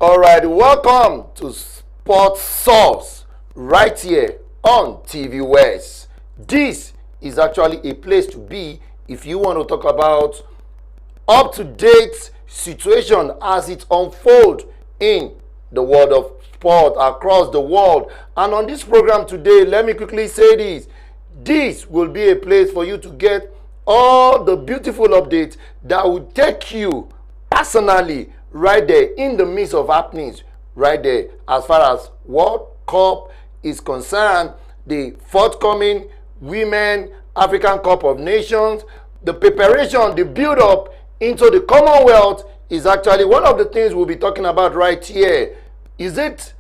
All right. Welcome to Sports Source right here on TVWest. This is actually a place to be if you want to talk about up-to-date situation as it unfolds in the world of sport across the world. And on this program today, let me quickly say this. This will be a place for you to get all the beautiful updates that will take you personally right there in the midst of happenings right there as far as World Cup is concerned, the forthcoming Women African Cup of Nations, the preparation, the build-up into the Commonwealth is actually one of the things we'll be talking about right here. Is it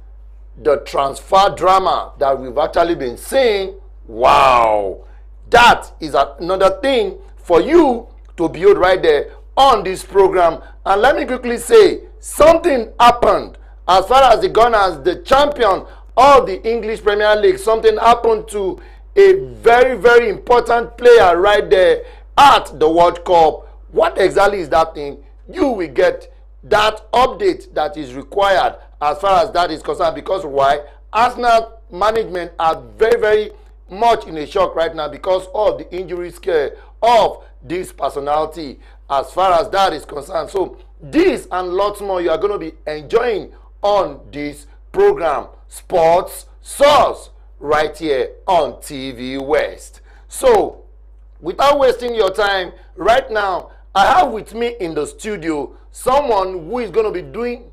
the transfer drama that we've actually been seeing? Wow, that is another thing for you to build right there on this program. And let me quickly say, something happened as far as the Gunners, the champion of the English Premier League. Something happened to a very, very important player right there at the World Cup. What exactly is that thing? You will get that update that is required as far as that is concerned. Because why? Arsenal management are very, very much in a shock right now because of the injury scare of this personality as far as that is concerned. So this and lots more you are going to be enjoying on this program, Sports Source, right here on TVWest. So without wasting your time, right now I have with me in the studio someone who is going to be doing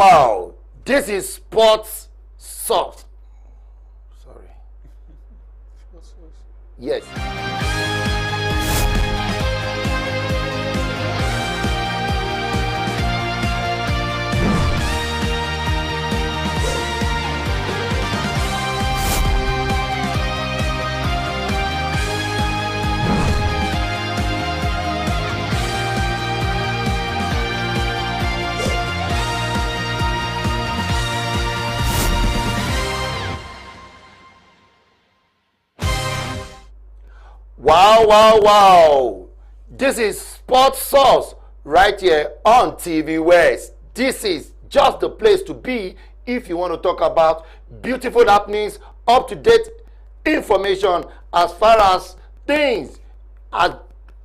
wow. This is Sports Source. Sorry. Yes. Wow. This is Sports Source right here on TVWest. This is just the place to be if you want to talk about beautiful happenings, up-to-date information as far as things as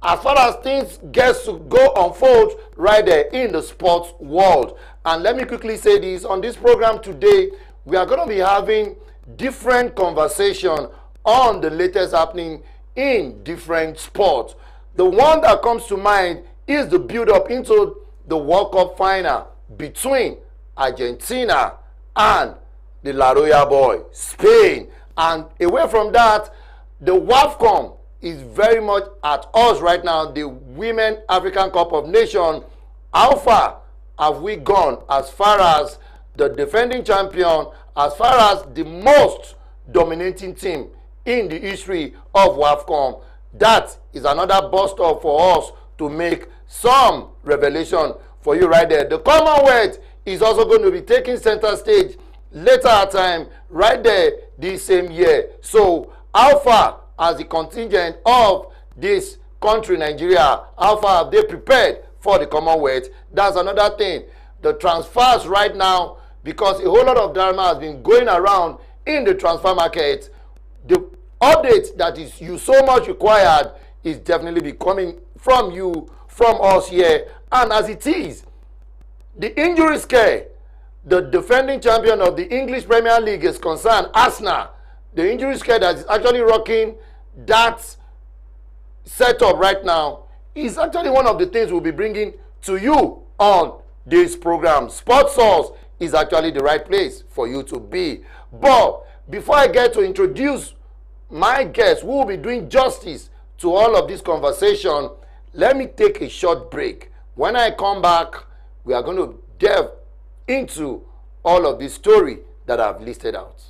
as far as things gets to go unfold right there in the sports world. And let me quickly say this, on this program today we are going to be having different conversation on the latest happening in different sports. The one that comes to mind is the build up into the World Cup final between Argentina and the La Roya boy, Spain. And away from that, the WAFCON is very much at us right now, the Women African Cup of Nations. How far have we gone as far as the defending champion, as far as the most dominating team in the history of WAFCON? That is another bust up for us to make some revelation for you right there. The Commonwealth is also going to be taking center stage later at time right there this same year. So how far as the contingent of this country, Nigeria, how far have they prepared for the Commonwealth? That's another thing. The transfers right now, because a whole lot of drama has been going around in the transfer market, the update that is you so much required is definitely be coming from you, from us here. And as it is, the injury scare, the defending champion of the English Premier League is concerned, Arsenal, the injury scare that is actually rocking that setup right now is actually one of the things we'll be bringing to you on this program. Sports Source is actually the right place for you to be. But before I get to introduce my guests who will be doing justice to all of this conversation, let me take a short break. When I come back, we are going to delve into all of this story that I've listed out.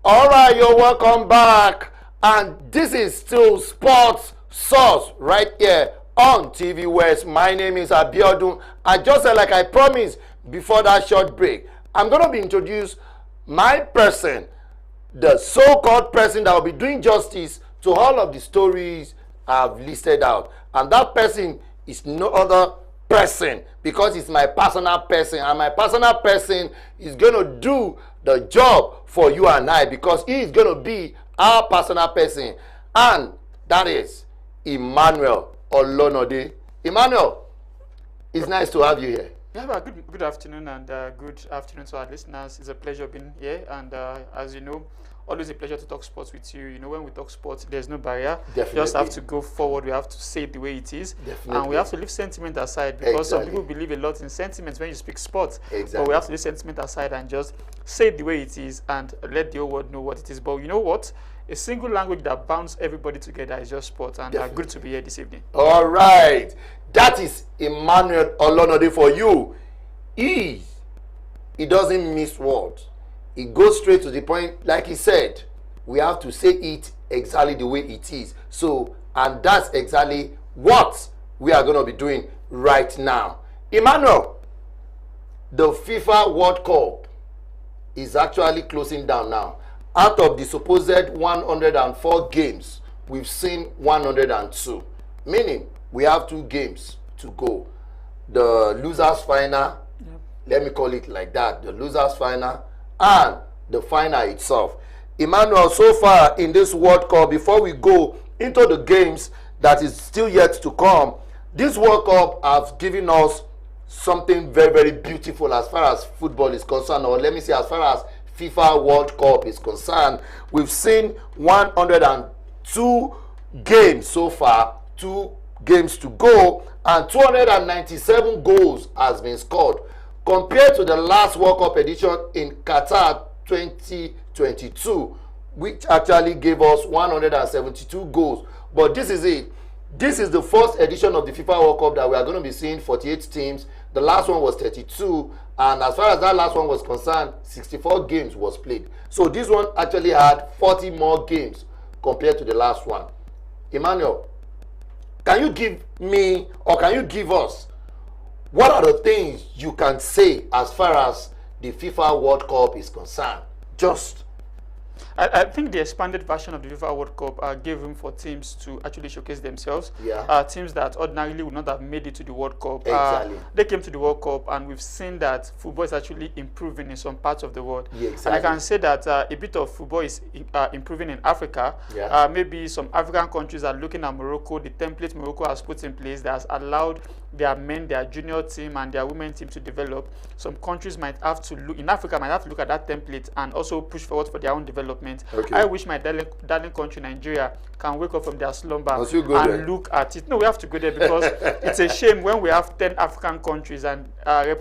All right, you're welcome back, and this is still Sports Source right here on TVWest. My name is Abiodun. I just said, like I promised before that short break, I'm going to be introduced my person, the so-called person that will be doing justice to all of the stories I've listed out, and that person is no other person, because it's my personal person, and my personal person is going to do the job for you and I, because he is going to be our personal person, and that is Emmanuel Olonode. Emmanuel, it's nice to have you here. Yeah, good afternoon, and good afternoon to our listeners. It's a pleasure being here, and as you know, always a pleasure to talk sports with you. You know, when we talk sports, there's no barrier. Definitely. You just have to go forward. We have to say it the way it is. Definitely. And we have to leave sentiment aside, because some people believe a lot in sentiments when you speak sports. Exactly. But we have to leave sentiment aside and just say it the way it is and let the whole world know what it is. But you know what? A single language that binds everybody together is just sports, and good to be here this evening. All right. That is Emmanuel Olonode for you. He doesn't miss words. He goes straight to the point. Like he said, we have to say it exactly the way it is. So, and that's exactly what we are going to be doing right now. Emmanuel, the FIFA World Cup is actually closing down now. Out of the supposed 104 games, we've seen 102. Meaning, we have 2 games to go. The losers final, let me call it like that, the losers final, and the final itself. Emmanuel, so far in this World Cup, before we go into the games that is still yet to come, this World Cup has given us something very, very beautiful as far as football is concerned, or let me say as far as FIFA World Cup is concerned. We've seen 102 games so far, 2 games to go, and 297 goals has been scored. compared to the last World Cup edition in Qatar 2022, which actually gave us 172 goals. But this is it. This is the first edition of the FIFA World Cup that we are going to be seeing 48 teams. The last one was 32, and as far as that last one was concerned, 64 games was played. So this one actually had 40 more games compared to the last one. Emmanuel, can you give me, or can you give us, what are the things you can say as far as the FIFA World Cup is concerned? Just I think the expanded version of the FIFA World Cup gave room for teams to actually showcase themselves. Yeah. Teams that ordinarily would not have made it to the World Cup. Exactly. They came to the World Cup, and we've seen that football is actually improving in some parts of the world. Yeah, exactly. And I can say that a bit of football is improving in Africa. Yeah. Maybe some African countries are looking at Morocco, the template Morocco has put in place that has allowed their men, their junior team, and their women team to develop. Some countries might have to look, in Africa, might have to look at that template and also push forward for their own development. Okay. I wish my darling country, Nigeria, can wake up from their slumber and look at it. No, we have to go there because it's a shame when we have 10 African countries and 10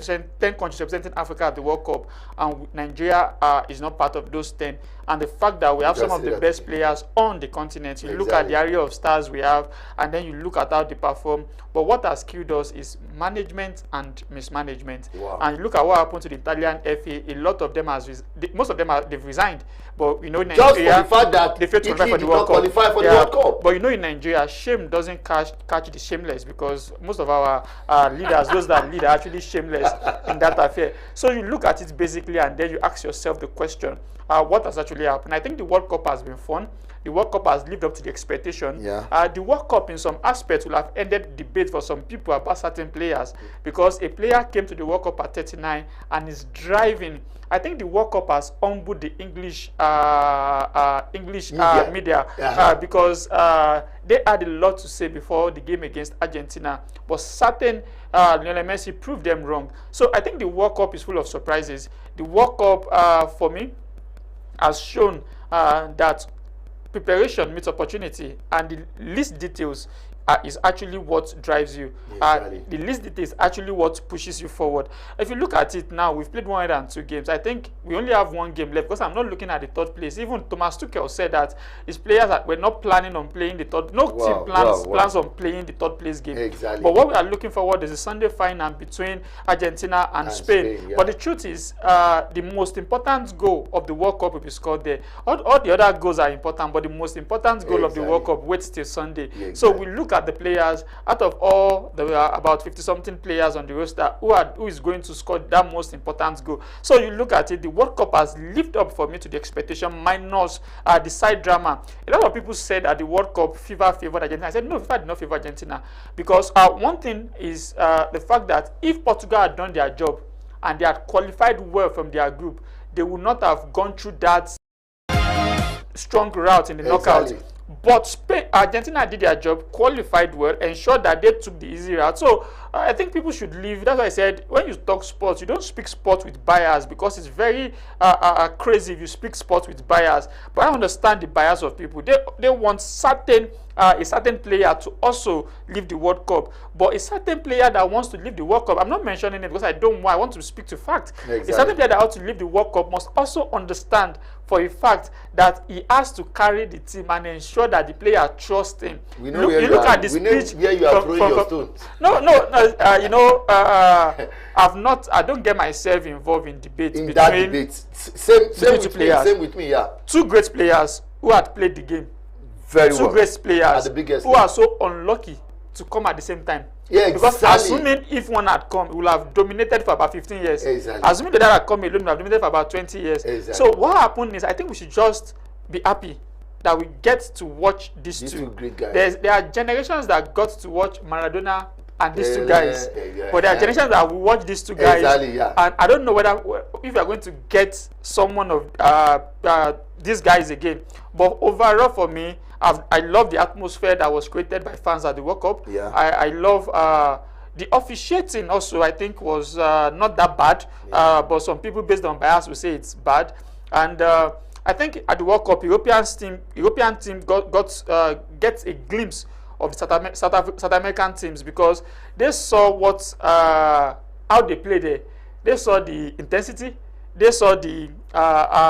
countries representing Africa at the World Cup, and Nigeria is not part of those 10. And the fact that we have some of the best players on the continent, you look at the area of stars we have, and then you look at how they perform. But what has killed us is management and mismanagement. Wow. And you look at what happened to the Italian FA. A lot of them most of them they've resigned. But you know, in Nigeria, just for the fact that they failed to qualify for the World Cup. Qualify for the World Cup. But you know, in Nigeria, shame doesn't catch the shameless, because most of our leaders, those that lead, are actually shameless in that affair. So you look at it basically, and then you ask yourself the question, what has actually happened? I think the World Cup has been fun. The World Cup has lived up to the expectation. Yeah. The World Cup, in some aspects, will have ended debate for some people about certain players, because a player came to the World Cup at 39 and is driving. I think the World Cup has humbled the English media because they had a lot to say before the game against Argentina, but certain Lionel Messi proved them wrong. So I think the World Cup is full of surprises. The World Cup, for me, has shown that preparation meets opportunity, and the least details is actually what drives you. Exactly. The least details is actually what pushes you forward. If you look at it now, we've played 102 games. I think we only have one game left, because I'm not looking at the third place. Even Thomas Tuchel said that his players were not planning on playing the third. No team plans on playing the third place game. Exactly. But what we are looking forward is a Sunday final between Argentina and Spain. Yeah. But the truth is, the most important goal of the World Cup will be scored there. All the other goals are important, but the most important goal of the World Cup waits till Sunday. Yeah, exactly. So we look at the players. Out of all, there are about 50-something players on the roster who is going to score that most important goal. So you look at it, the World Cup has lived up for me to the expectation, minus the side drama. A lot of people said that the World Cup FIFA favored Argentina. I said no, FIFA did not favor Argentina, because one thing is the fact that if Portugal had done their job and they had qualified well from their group, they would not have gone through that strong route in the knockout. But Argentina did their job, qualified well, ensured that they took the easy route. So I think people should leave. That's why I said, when you talk sports, you don't speak sports with bias, because it's very crazy if you speak sports with bias. But I understand the bias of people. They want a certain player to also leave the World Cup. But a certain player that wants to leave the World Cup, I'm not mentioning it because I don't want, I want to speak to fact. Exactly. A certain player that wants to leave the World Cup must also understand for a fact that he has to carry the team and ensure that the player trusts him. We know where you look at the speech where you are throwing your stones. No, I don't get myself involved in debate between that debate. Same with me, yeah. Two great players who had played the game. Two great players who are so unlucky to come at the same time. Yeah, exactly. Because assuming if one had come, it would have dominated for about 15 years. Exactly. Assuming that had come alone, it would have dominated for about 20 years. Exactly. So what happened is, I think we should just be happy that we get to watch these two great guys. There are generations that got to watch Maradona and these two guys, but there are generations that will watch these two guys. Exactly, yeah. And I don't know if you are going to get someone of these guys again. But overall, for me, I love the atmosphere that was created by fans at the World Cup. Yeah. I love the officiating also. I think was not that bad, but some people based on bias will say it's bad. And I think at the World Cup, European team gets a glimpse of the South American teams, because they saw how they play there. They saw the intensity, they saw the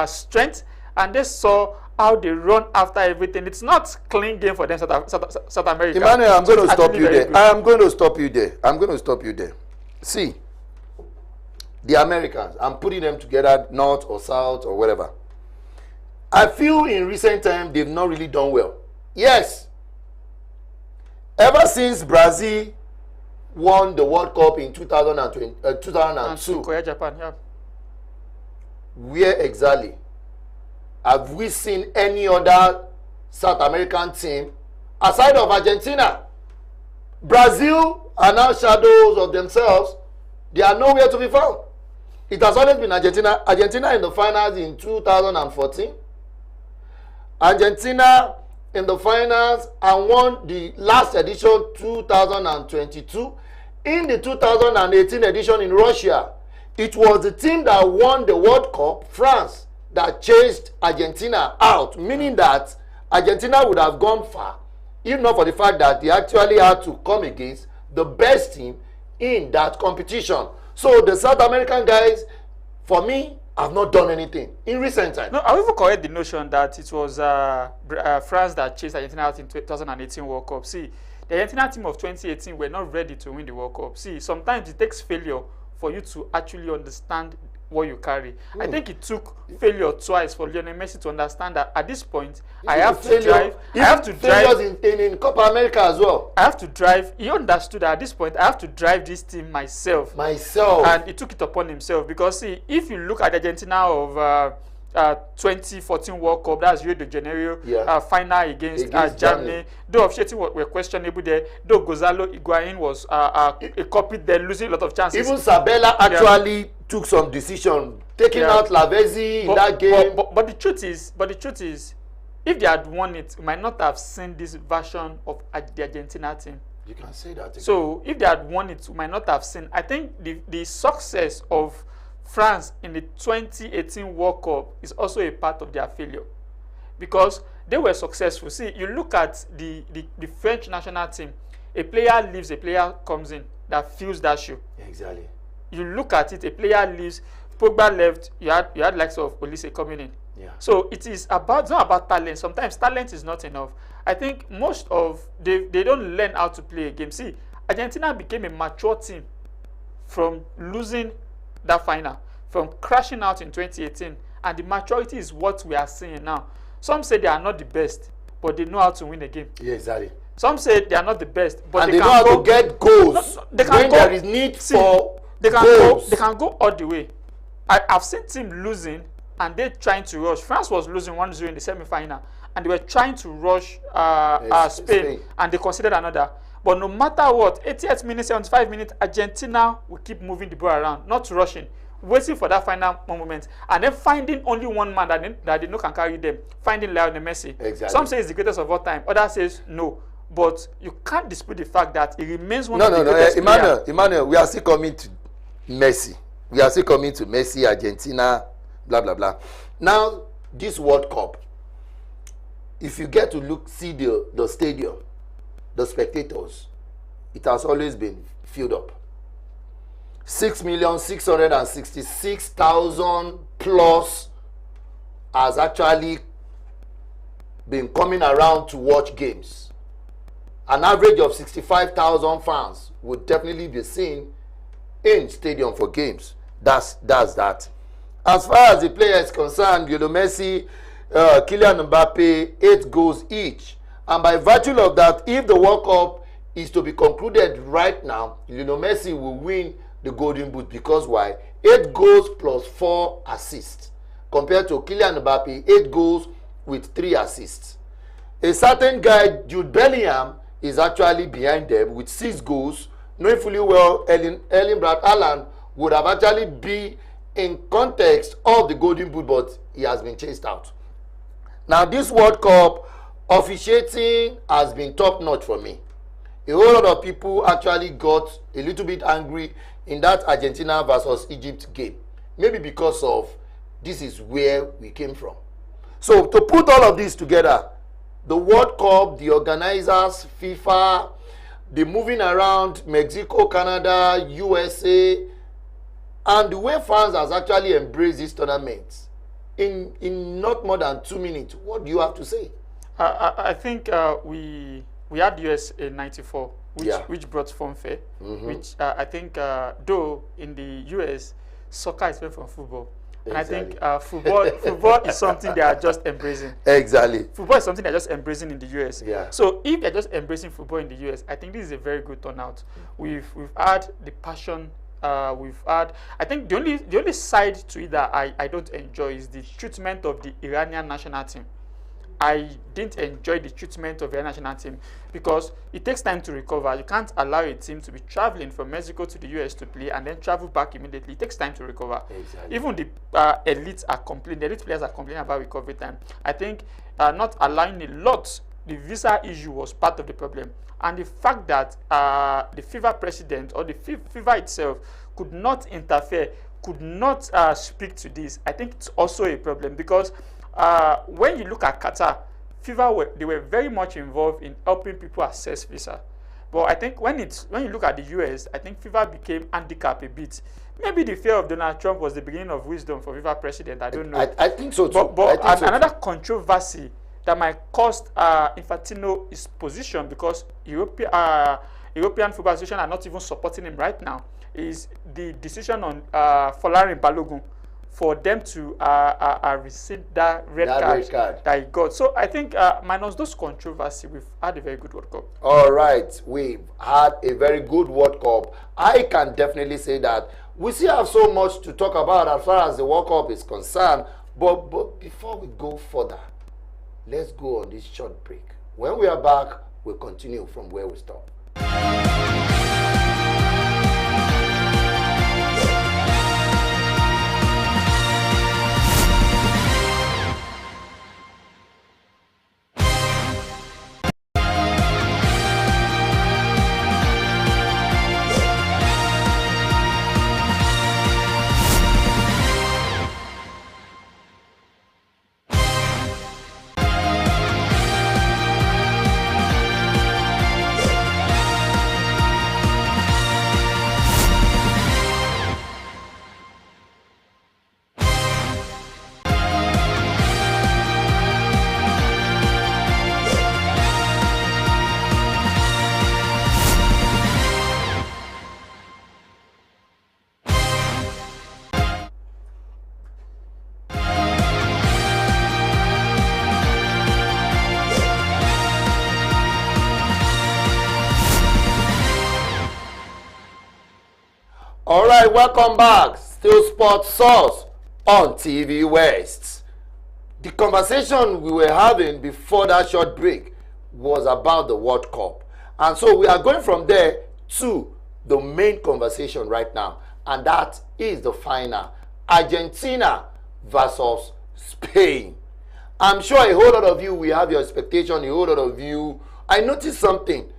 strength, and they saw how they run after everything. It's not clean game for them, South America. Emmanuel, I'm going to stop you there. Good. I'm going to stop you there. I'm going to stop you there. See, the Americans, I'm putting them together, north or south or whatever. I feel in recent time they've not really done well. Yes. Ever since Brazil won the World Cup in 2002, Korea, Japan, yeah. Where exactly have we seen any other South American team aside of Argentina? Brazil are now shadows of themselves. They are nowhere to be found. It has always been Argentina. Argentina in the finals in 2014. Argentina in the finals and won the last edition 2022. In the 2018 edition in Russia, it was the team that won the World Cup, France, that chased Argentina out, meaning that Argentina would have gone far if not for the fact that they actually had to come against the best team in that competition. So the South American guys, for me, have not done anything in recent times. No, I will even correct the notion that it was France that chased Argentina out in 2018 World Cup. See, the Argentina team of 2018 were not ready to win the World Cup. See, sometimes it takes failure for you to actually understand what you carry. I think it took failure twice for Lionel Messi to understand that at this point, I have to drive. I have to drive in Copa America as well. I have to drive. He understood that at this point, I have to drive this team myself. And he took it upon himself because, see, if you look at Argentina of 2014 World Cup, that's Rio de Janeiro, final against Germany. Though officiating were questionable there, though Gonzalo Higuain was a copy there, losing a lot of chances. Even Sabella actually took some decision, taking out Lavezzi in that game. But the truth is, if they had won it, we might not have seen this version of the Argentina team. You can say that again. So if they had won it, we might not have seen. I think the success of France in the 2018 World Cup is also a part of their failure because they were successful. See, you look at the French national team, a player leaves, a player comes in that fills that shoe. Exactly. You look at it, a player leaves, Pogba left, you had likes of Olise coming in. Yeah. So it's not about talent. Sometimes talent is not enough. I think most of they don't learn how to play a game. See, Argentina became a mature team from losing that final, from crashing out in 2018, and the maturity is what we are seeing now. Some say they are not the best, but they know how to win a game. Yeah, exactly. Some say they are not the best, but and they know how to get goals when there is need for goals. They can go all the way. I've seen teams losing and they're trying to rush. France was losing 1-0 in the semi-final, and they were trying to rush Spain, and they considered another. But no matter what, 88 minutes, 75 minutes, Argentina will keep moving the ball around, not rushing, waiting for that final moment, and then finding only one man that they know can carry them, finding Lionel Messi. Exactly. Some say he's the greatest of all time, others says no. But you can't dispute the fact that he remains one of the greatest players. Emmanuel, we are still coming to Messi. We are still coming to Messi, Argentina, blah, blah, blah. Now, this World Cup, if you get to see the stadium, the spectators, it has always been filled up. 6,666,000 plus has actually been coming around to watch games. An average of 65,000 fans would definitely be seen in stadium for games. That's that. As far as the player is concerned, Lionel Messi, Kylian Mbappe, 8 goals each. And by virtue of that, if the World Cup is to be concluded right now, Lionel Messi will win the Golden Boot because why? 8 goals plus 4 assists. Compared to Kylian Mbappe, 8 goals with 3 assists. A certain guy, Jude Bellingham, is actually behind them with 6 goals, knowing fully well Erling Braut Haaland would have actually been in context of the Golden Boot, but he has been chased out. Now, this World Cup officiating has been top notch for me. A whole lot of people actually got a little bit angry in that Argentina versus Egypt game. Maybe because of this is where we came from. So to put all of this together, the World Cup, the organizers, FIFA, the moving around Mexico, Canada, USA, And the way fans has actually embraced this tournament, in not more than 2 minutes, what do you have to say? I think we had US in '94, which brought fanfare. Which I think though in the US, soccer is made from football. And I think football is something they are just embracing. Exactly. Football is something they're just embracing in the US. Yeah. So if they're just embracing football in the US, I think this is a very good turnout. We've had the passion. We've had. I think the only side to it that I don't enjoy is the treatment of the Iranian national team. I didn't enjoy the treatment of the national team because it takes time to recover. You can't allow a team to be traveling from Mexico to the US to play and then travel back immediately. It takes time to recover. Exactly. Even the elites are complaining. The elite players are complaining about recovery time. I think not allowing a lot. The visa issue was part of the problem, and the fact that the FIFA president or the FIFA itself could not interfere, could not speak to this. I think it's also a problem because. When you look at Qatar, FIFA they were very much involved in helping people access visa. But I think when you look at the US, I think FIFA became handicapped a bit. Maybe the fear of Donald Trump was the beginning of wisdom for FIFA president. I don't know. I think so too. But another controversy that might cost Infantino his position because European Football Association are not even supporting him right now is the decision on Folarin Balogun. For them to receive that red card that he got. So I think minus those controversy, we've had a very good World Cup. All right, we've had a very good World Cup. I can definitely say that we still have so much to talk about as far as the World Cup is concerned. But before we go further, let's go on this short break. When we are back, we'll continue from where we stopped. All right, welcome back. Still Sports Source on TVWest. The conversation we were having before that short break was about the World Cup. And so we are going from there to the main conversation right now. And that is the final. Argentina versus Spain. I'm sure a whole lot of you will have your expectation. A whole lot of you. I noticed something.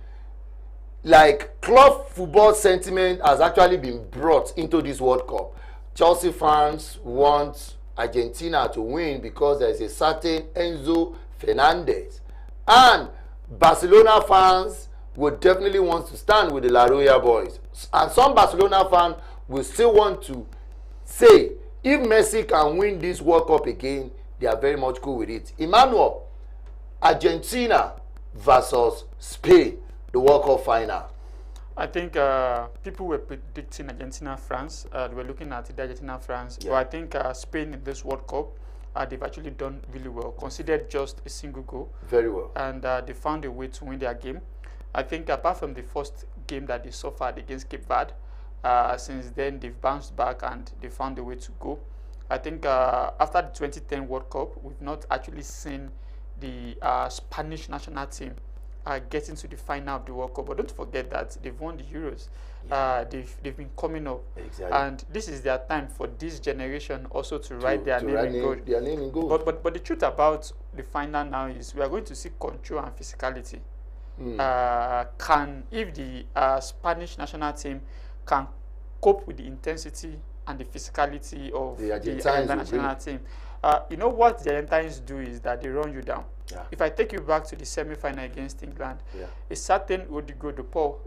Like club football sentiment has actually been brought into this World Cup. Chelsea fans want Argentina to win because there is a certain Enzo Fernandez. And Barcelona fans would definitely want to stand with the La Roya boys. And some Barcelona fans will still want to say, if Messi can win this World Cup again, they are very much cool with it. Emmanuel, Argentina versus Spain, the World Cup final. I think people were predicting Argentina-France. They were looking at the Argentina-France. Yeah. But I think Spain in this World Cup, they've actually done really well, considered just a single goal. Very well. And they found a way to win their game. I think apart from the first game that they suffered against Cape Verde, since then they've bounced back and they found a way to go. I think after the 2010 World Cup, we've not actually seen the Spanish national team getting to the final of the World Cup. But don't forget that they've won the Euros. Yeah. They've been coming up. Exactly. And this is their time for this generation also to write their name in gold. But the truth about the final now is we are going to see control and physicality. If the Spanish national team can cope with the intensity and the physicality of the Argentina national team, You know what the Argentines do is that they run you down. Yeah. If I take you back to the semi-final against England, Yeah. a certain Rodrigo de Paul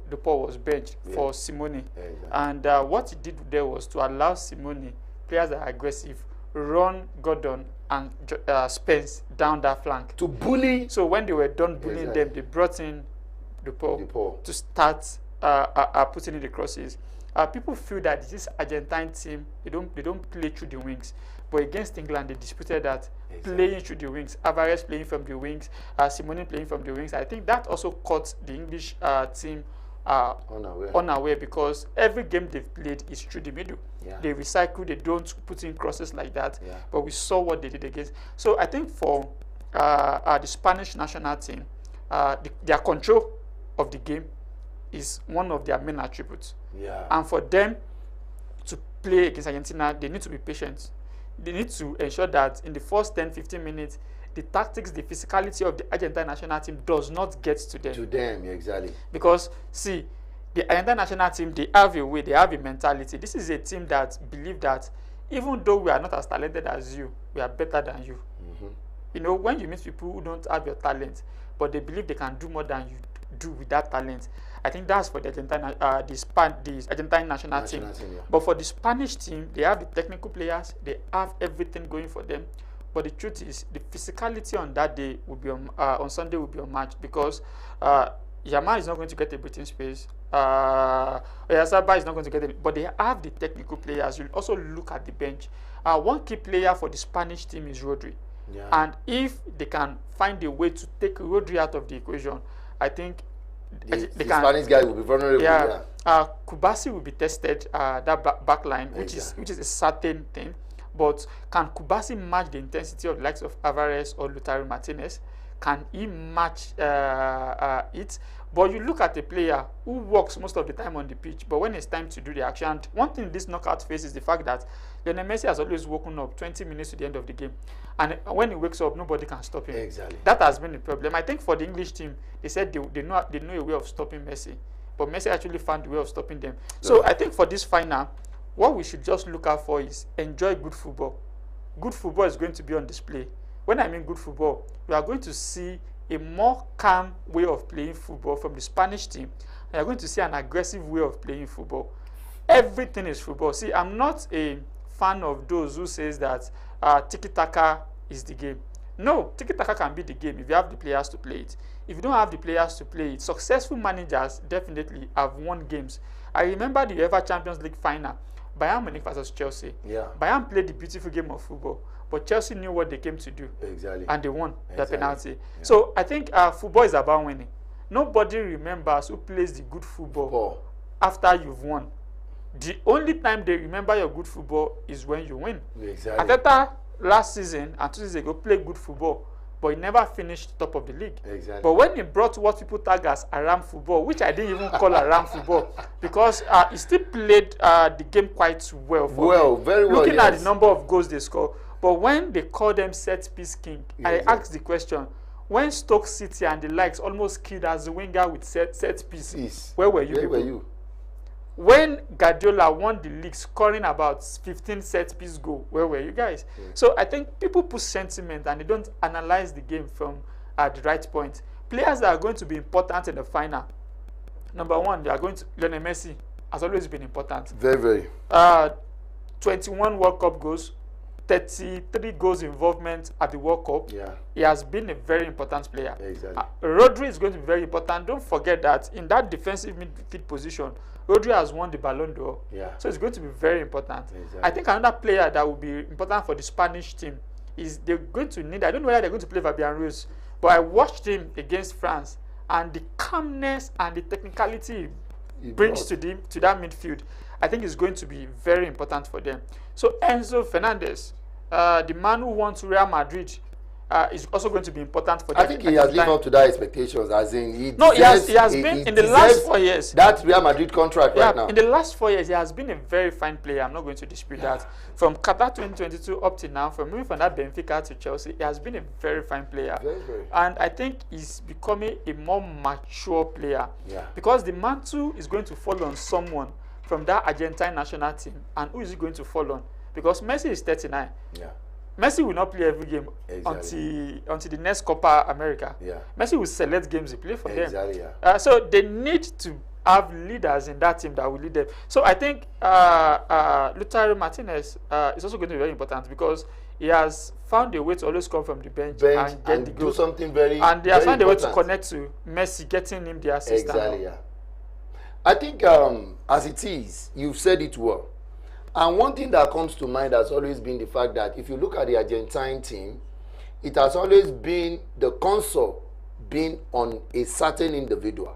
was benched for Simone. Yeah, exactly. And what he did there was to allow Simone, players that are aggressive, run Gordon and Spence down that flank. To bully. So when they were done bullying them, they brought in de Paul to start putting in the crosses. People feel that this Argentine team, they don't play through the wings. But against England, they disputed that playing through the wings, Alvarez playing from the wings, Simone playing from the wings. I think that also caught the English team unaware, because every game they've played is through the middle. Yeah. They recycle, they don't put in crosses like that. Yeah. But we saw what they did against. So I think for the Spanish national team, their control of the game is one of their main attributes. Yeah. And for them to play against Argentina, they need to be patient. They need to ensure that in the first 10-15 minutes, the tactics, the physicality of the Argentine national team does not get to them. To them, exactly. Because, see, the Argentine national team, they have a way, they have a mentality. This is a team that believe that even though we are not as talented as you, we are better than you. Mm-hmm. You know, when you meet people who don't have your talent, but they believe they can do more than you do with that talent, I think that's for the Argentine, the Argentine national team. Yeah. But for the Spanish team, they have the technical players, they have everything going for them. But the truth is, the physicality on that day will be on Sunday will be unmatched, because Yamal is not going to get a breathing space. Oyasaba is not going to get it, but they have the technical players. You also look at the bench. One key player for the Spanish team is Rodri. Yeah. And if they can find a way to take Rodri out of the equation, I think the Spanish guy will be vulnerable. Yeah. Kubasi will be tested, that back line, which is a certain thing. But can Kubasi match the intensity of the likes of Alvarez or Lautaro Martinez? Can he match it? But you look at a player who works most of the time on the pitch, but when it's time to do the action, and one thing this knockout face is the fact that Lionel Messi has always woken up 20 minutes to the end of the game. And when he wakes up, nobody can stop him. Exactly. That has been the problem. I think for the English team, they said they know a way of stopping Messi. But Messi actually found a way of stopping them. So I think for this final, what we should just look out for is enjoy good football. Good football is going to be on display. When I mean good football, we are going to see a more calm way of playing football from the Spanish team. And you're going to see an aggressive way of playing football. Everything is football. See, I'm not a fan of those who says that tiki-taka is the game. No, tiki-taka can be the game if you have the players to play it. If you don't have the players to play it, successful managers definitely have won games. I remember the UEFA Champions League final, Bayern Munich versus Chelsea. Yeah. Bayern played the beautiful game of football, but Chelsea knew what they came to do. Exactly. And they won the penalty. Yeah. So I think football is about winning. Nobody remembers who plays the good football after you've won. The only time they remember your good football is when you win. Exactly. Arteta last season and 2 seasons ago played good football, but he never finished top of the league. Exactly. But when he brought what people tag as Aram football, which I didn't even call Aram football, because he still played the game quite well. Very well. Looking at the number of goals they score. But when they call them set piece king, I asked the question, when Stoke City and the likes almost killed as a winger with set piece, where were you? Where were you? When Guardiola won the league scoring about 15 set piece goal, where were you guys? Yeah. So I think people put sentiment and they don't analyze the game from the right point. Players that are going to be important in the final, number one, they are going to Lionel Messi has always been important. Very. 21 World Cup goals, 33 goals involvement at the World Cup. Yeah. He has been a very important player. Exactly. Rodri is going to be very important. Don't forget that in that defensive midfield position, Rodri has won the Ballon d'Or. Yeah. So it's going to be very important. Exactly. I think another player that will be important for the Spanish team is they're going to need, I don't know whether they're going to play Fabian Ruiz, but I watched him against France, and the calmness and the technicality he brings to that midfield, I think is going to be very important for them. So Enzo Fernandez, the man who won to Real Madrid, is also going to be important for them. I think he has lived up to that expectations, as in he has been in the last 4 years. That Real Madrid contract right now. In the last 4 years, he has been a very fine player. I'm not going to dispute that. From Qatar 2022 up to now, from moving from that Benfica to Chelsea, he has been a very fine player. Very. And I think he's becoming a more mature player. Yeah. Because the mantle is going to fall on someone from that Argentine national team. And who is he going to fall on? Because Messi is 39. Yeah. Messi will not play every game until the next Copa America. Yeah. Messi will select games he play for them. Yeah. So they need to have leaders in that team that will lead them. So I think Lautaro Martinez is also going to be very important because he has found a way to always come from the bench and get the goal. Do something very and they have found a way to important. connect to Messi, getting him the assist. Exactly, yeah. I think as it is, you've said it well. And one thing that comes to mind has always been the fact that if you look at the Argentine team, it has always been the console being on a certain individual.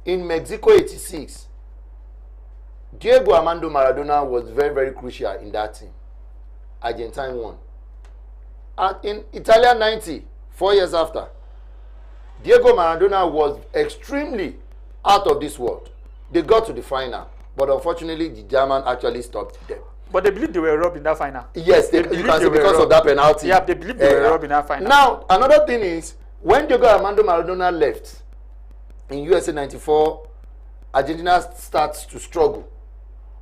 In Mexico 86, Diego Armando Maradona was very, very crucial in that team. Argentine won. And in Italia 90, 4 years after, Diego Maradona was extremely out of this world. They got to the final, but unfortunately, the German actually stopped them. But they believe they were robbed in that final. Yes, you can say because of that penalty. Yeah, they believe they were robbed in that final. Now, another thing is, when Diego Armando Maradona left in USA 94, Argentina starts to struggle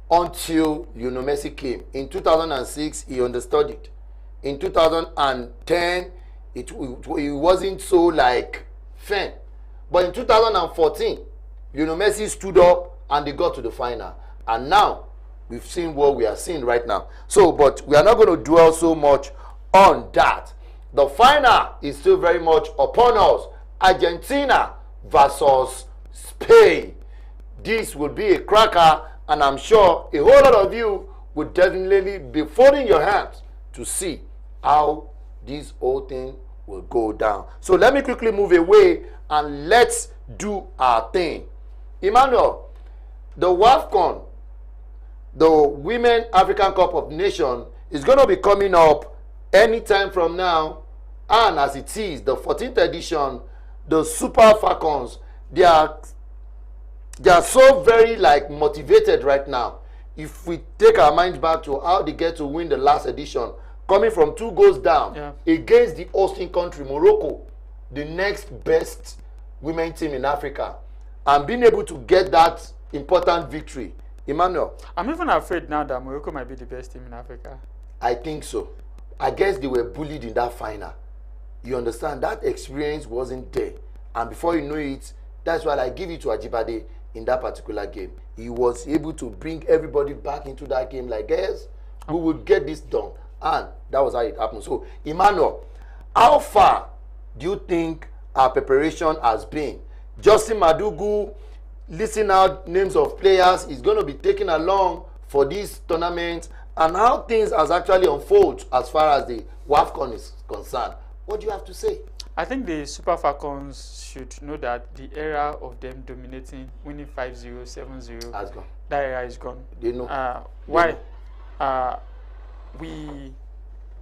until Lionel Messi came. In 2006, he understudied. In 2010, it wasn't so like fun. But in 2014, Lionel Messi stood up and they got to the final. And now, we've seen what we are seeing right now. So, but we are not going to dwell so much on that. The final is still very much upon us. Argentina versus Spain. This would be a cracker, and I'm sure a whole lot of you would definitely be folding your hands to see how this whole thing will go down. So let me quickly move away and let's do our thing. Emmanuel, the WAFCON, the Women African Cup of Nations, is going to be coming up anytime from now. And as it is, the 14th edition, the Super Falcons, they are so very like motivated right now. If we take our minds back to how they get to win the last edition, coming from 2 goals down against the hosting country, Morocco, the next best women team in Africa, and being able to get that important victory. Emmanuel, I'm even afraid now that Morocco might be the best team in Africa. I think so. I guess they were bullied in that final. You understand? That experience wasn't there. And before you know it, that's why I give it to Ajibade in that particular game. He was able to bring everybody back into that game like, guys, we will get this done. And that was how it happened. So, Emmanuel, how far do you think our preparation has been? Justin Madugu, listing out names of players, is going to be taken along for this tournament, and how things has actually unfolded as far as the WAFCON is concerned. What do you have to say? I think the Super Falcons should know that the era of them dominating, winning 5-0, 7-0, has gone. That era is gone. They know. Why?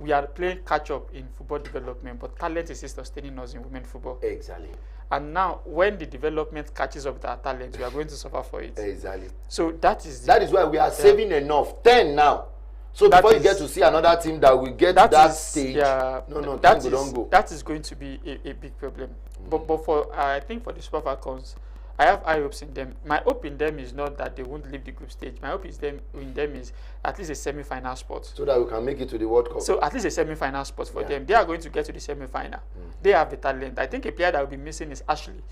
We are playing catch up in football development, but talent is sustaining us in women football. Exactly. And now, when the development catches up with our talent, we are going to suffer for it. Exactly. So that is why we are saving enough. 10 now. So before you get to see another team that will get to that stage, that is going to be a big problem. But for I think for the Super Falcons, I have high hopes in them. My hope in them is not that they won't leave the group stage. My hope in them is at least a semi-final spot. So that we can make it to the World Cup. So at least a semi-final spot for them. They are going to get to the semi-final. They have the talent. I think a player that will be missing is Ashley.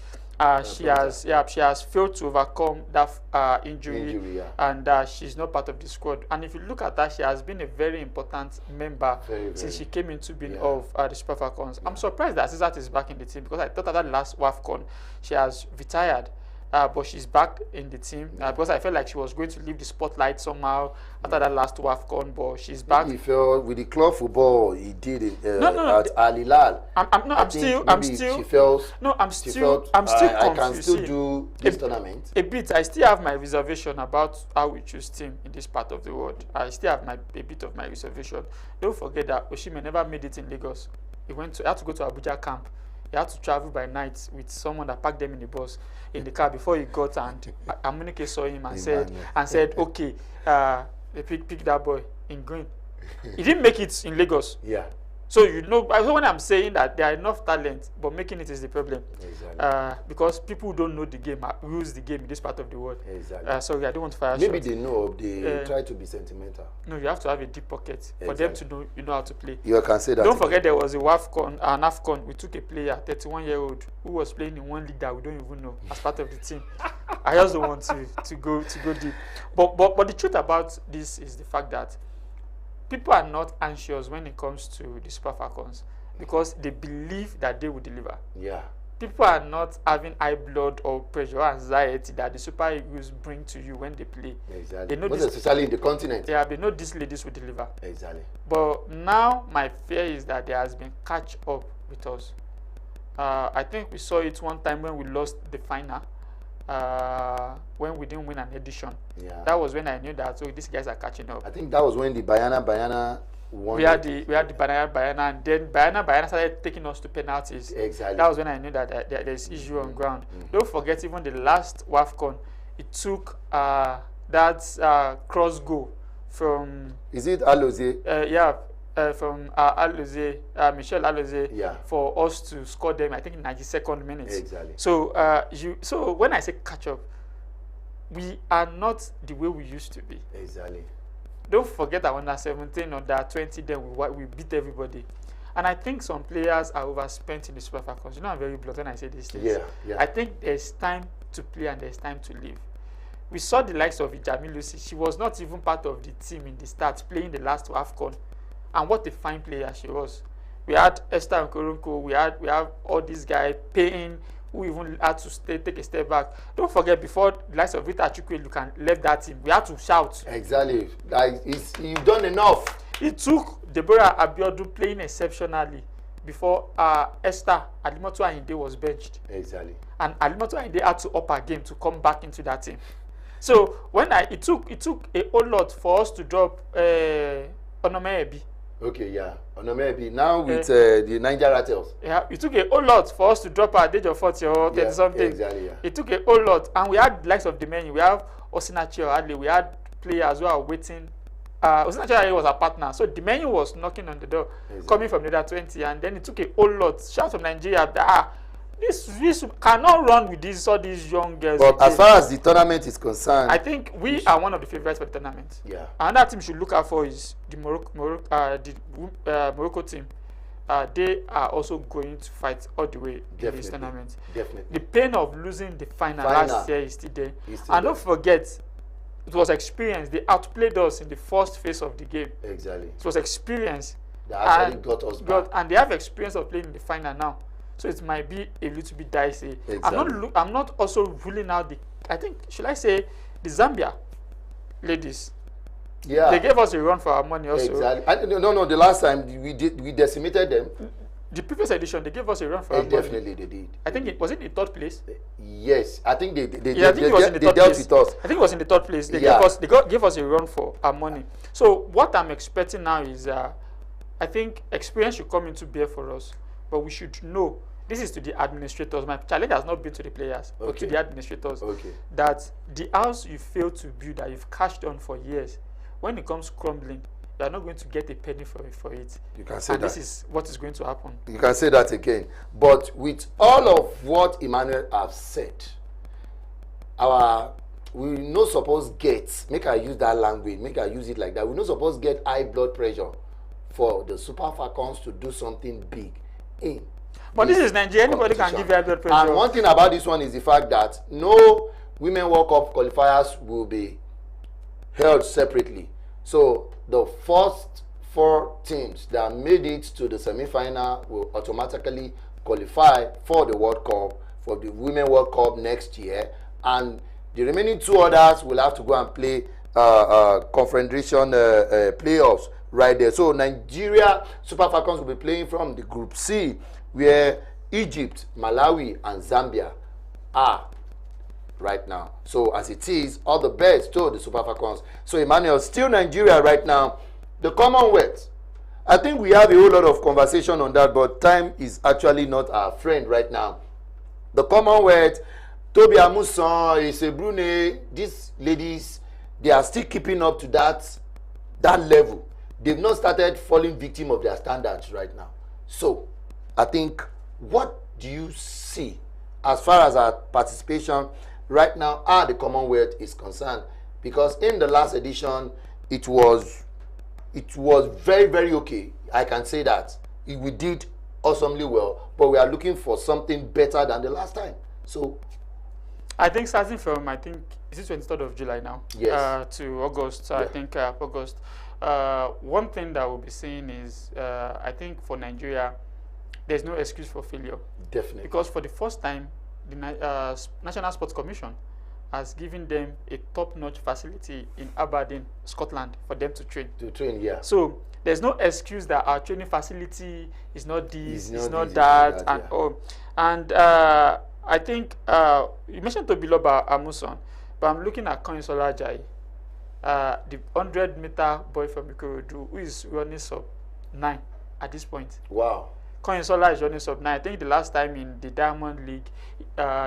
She has failed to overcome that injury and she's not part of the squad. And if you look at her, she has been a very important member since she came into being of the Super Falcons. I'm surprised that Azizat is back in the team because I thought that last WAFCON she has retired. But she's back in the team because I felt like she was going to leave the spotlight somehow after that last WAFCON, but she's back. He felt with the club football he did it at Al Hilal. I'm still confused. I can still do this tournament. A bit. I still have my reservation about how we choose team in this part of the world. I still have a bit of my reservation. Don't forget that Osimhen never made it in Lagos. He had to go to Abuja camp. He had to travel by night with someone that packed them in the bus, in the car before he got, and Amunike saw him and said, okay, pick that boy in green. He didn't make it in Lagos. Yeah. So when I'm saying that there are enough talent, but making it is the problem. Exactly. Because people who don't know the game use the game in this part of the world. Exactly. Sorry, I don't want to fire Maybe shots. they know, they try to be sentimental. No, you have to have a deep pocket for them to know you know how to play. You can say that. Don't forget there was a WAFCON, an AFCON. We took a player, 31-year-old, who was playing in one league that we don't even know as part of the team. I just don't want to go deep. But the truth about this is the fact that people are not anxious when it comes to the Super Falcons because they believe that they will deliver. Yeah. People are not having high blood or pressure or anxiety that the Super Eagles bring to you when they play. Exactly. They know Most especially in the continent. Yeah, they know these ladies will deliver. Exactly. But now my fear is that there has been catch up with us. I think we saw it one time when we lost the final. When we didn't win an edition. Yeah. That was when I knew that these guys are catching up. I think that was when the Bayana won. We had the Bayana, and then Bayana started taking us to penalties. Exactly. That was when I knew that there's issue on ground. Don't forget, even the last WAFCON, it took that cross goal from. Is it Alozie? Yeah. From Michel Alozie, yeah, for us to score them, I think in 92nd minutes. Exactly. So when I say catch up, we are not the way we used to be. Exactly. Don't forget that under 17, under 20, then we beat everybody. And I think some players are overspent in the Super Falcons. You know, I'm very blunt when I say these things. Yeah. I think there's time to play and there's time to live. We saw the likes of Ijami Lucy. She was not even part of the team in the start, playing the last AFCON. And what a fine player she was. We had Esther Nkoronko, we have all these guys paying who even had to take a step back. Don't forget, before the likes of Rita Chukwu can left that team, we had to shout. Exactly. Like you've done enough. It took Deborah Abiodun playing exceptionally before Esther Alimoto Ayinde was benched. Exactly. And Alimoto Ayinde had to up her game to come back into that team. So when it took a whole lot for us to drop Onomebi. Okay, yeah. Onomebi. Now with the Niger Rattles. Yeah, it took a whole lot for us to drop at the age of 40 or 30 something. Exactly, yeah. It took a whole lot. And we had the likes of the menu. We have Osinachi or Adley. We had players who are waiting. Osinachi was a partner. So the menu was knocking on the door, coming from the other 20. And then it took a whole lot. Shout from Nigeria. This cannot run with all these young girls. But as far as the tournament is concerned, I think we are one of the favorites for the tournament. Yeah. Another team should look out for is the Morocco team. They are also going to fight all the way in this tournament. Definitely. The pain of losing the final last year is still there. And don't forget, it was experience. They outplayed us in the first phase of the game. Exactly. It was experience. That actually got us back. And they have experience of playing in the final now. So it might be a little bit dicey. Exactly. I'm not also ruling out I think, should I say, the Zambia ladies. Yeah. They gave us a run for our money also. Exactly. No, the last time we decimated them. The previous edition, they gave us a run for our money. Definitely they did. I think was it in third place? Yes. I think they I think it was in the third dealt place. with us. I think it was in the third place. They gave us a run for our money. So what I'm expecting now is I think experience should come into bear for us. But we should know, this is to the administrators. My challenge has not been to the players, but to the administrators. That the house you failed to build, that you've cashed on for years, when it comes crumbling, you are not going to get a penny for it. You can say that. This is what is going to happen. You can say that again. But with all of what Emmanuel has said, we no suppose get, make I use that language, make I use it like that, we no suppose get high blood pressure for the Super Falcons to do something big in. But this is Nigeria. Anybody can give high blood pressure. And one thing about this one is the fact that no Women World Cup qualifiers will be held separately. So the first 4 teams that made it to the semi-final will automatically qualify for the World Cup, for the Women World Cup next year, and the remaining 2 others will have to go and play confederation playoffs right there. So Nigeria Super Falcons will be playing from the Group C, where Egypt, Malawi, and Zambia are right now. So as it is, all the best to the Super Falcons. So Emmanuel, still Nigeria right now. The Commonwealth, I think we have a whole lot of conversation on that, but time is actually not our friend right now. The Commonwealth, Toby Amusan, Ise Brune, these ladies, they are still keeping up to that level. they've not started falling victim of their standards right now. So I think, what do you see as far as our participation right now at the Commonwealth is concerned? Because in the last edition, it was very, very okay. I can say that we did awesomely well, but we are looking for something better than the last time. So I think starting from, I think, is it 23rd of July now? Yes. To August, I think August. One thing that we'll be seeing is, I think for Nigeria, there's no excuse for failure. Definitely. Because for the first time, the National Sports Commission has given them a top-notch facility in Aberdeen, Scotland, for them to train. Yeah. So there's no excuse that our training facility is not this, it's not that, and all. And I think you mentioned Tobiloba Amuson, but I'm looking at Kanyinsola Ajayi, the 100-meter boy from Ikorodu, who is running sub 9 at this point. Wow. Kanyinsola is running sub 9. I think the last time in the Diamond League,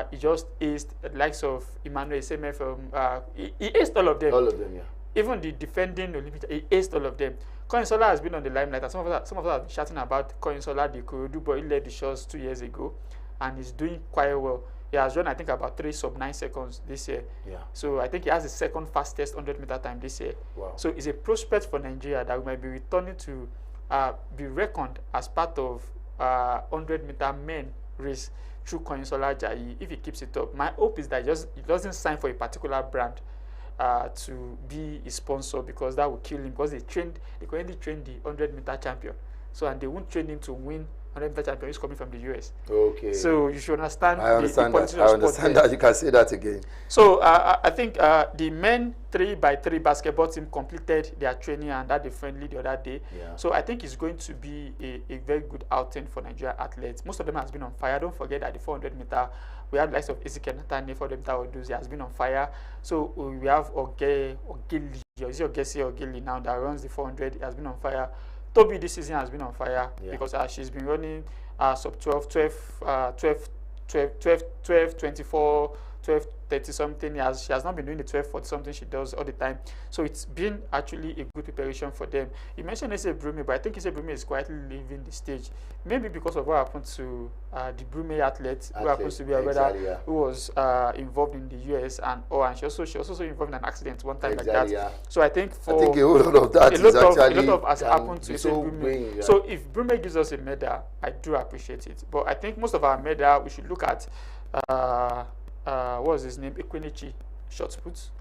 he just aced the likes of Emmanuel Eseme from. He aced all of them. All of them, yeah. Even the defending Olympic, he aced all of them. Kanyinsola has been on the limelight, and some of us have been shouting about Kanyinsola, the Ikorodu boy. He led the shots 2 years ago, and he's doing quite well. He has run, I think, about 3 sub 9 seconds this year. Yeah. So I think he has the second fastest 100-meter time this year. Wow. So it's a prospect for Nigeria that we might be returning to be reckoned as part of 100-meter men race through Kanyinsola Ajayi if he keeps it up. My hope is that he doesn't sign for a particular brand to be a sponsor, because that will kill him, because they currently train the 100-meter champion. So, and they won't train him to win 100-meter champion who's coming from the US. Okay. So you should understand. I understand that. I understand that. You can say that again. So I think the men 3x3 basketball team completed their training and had a friendly the other day. Yeah. So I think it's going to be a very good outing for Nigeria athletes. Most of them has been on fire. Don't forget that the 400-meter, we had likes of Ezekiel Nathan, 400-meter Oduzi has been on fire. So we have Ogeli now that runs the 400. He has been on fire. Toby this season has been on fire, because she's been running sub 12, 24, 12, 30 something. She has not been doing the 12, 40 something she does all the time. So it's been actually a good preparation for them. You mentioned Ese Brume, but I think Ese Brume is quietly leaving the stage. Maybe because of what happened to the Brume athlete who happens to be a brother who was involved in the US, and she also involved in an accident one time like that. Yeah. So I think a whole lot of that a lot of has happened to Ese Brume. So if Brume gives us a medal, I do appreciate it. But I think most of our medal we should look at what was his name? Ekwenichi, short put,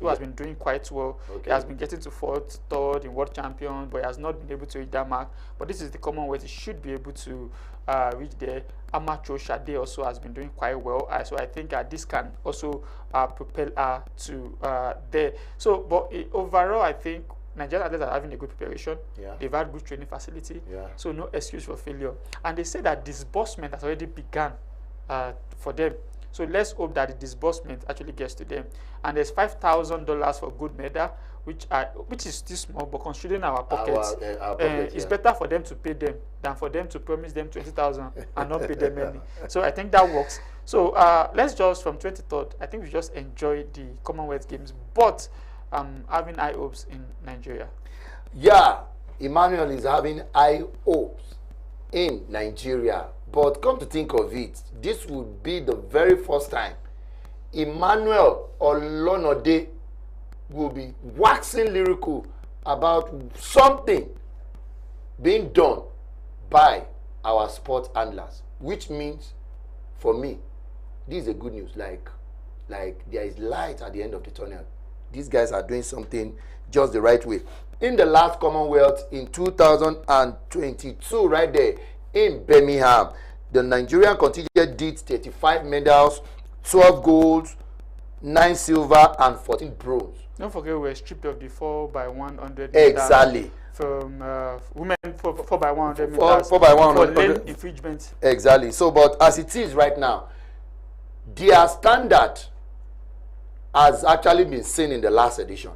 who has been doing quite well. Okay. He has been getting to 4th, 3rd in world champion, but he has not been able to reach that mark. But this is the Commonwealth; he should be able to reach there. Amateur Shade also has been doing quite well, so I think this can also propel her to there. So, but overall, I think Nigerian athletes are having a good preparation. Yeah. They've had good training facility. Yeah. So no excuse for failure. And they say that disbursement has already begun for them. So let's hope that the disbursement actually gets to them. And there's $5,000 for good medal, which is still small, but considering our pockets, it's better for them to pay them than for them to promise them 20,000 and not pay them any. So I think that works. So let's just, from 23rd, I think we just enjoy the Commonwealth Games, but having high hopes in Nigeria. Yeah, Emmanuel is having high hopes in Nigeria. But come to think of it, this would be the very first time Emmanuel Olonode will be waxing lyrical about something being done by our sport handlers, which means, for me, this is a good news. Like there is light at the end of the tunnel. These guys are doing something just the right way. In the last Commonwealth in 2022, right there, in Birmingham, the Nigerian contingent did 35 medals, 12 golds, 9 silver, and 14 bronze. Don't forget we were stripped of the 4x100 exactly from women 4x100 meters 4x100 for lane infringement. Exactly. So, but as it is right now, their standard has actually been seen in the last edition.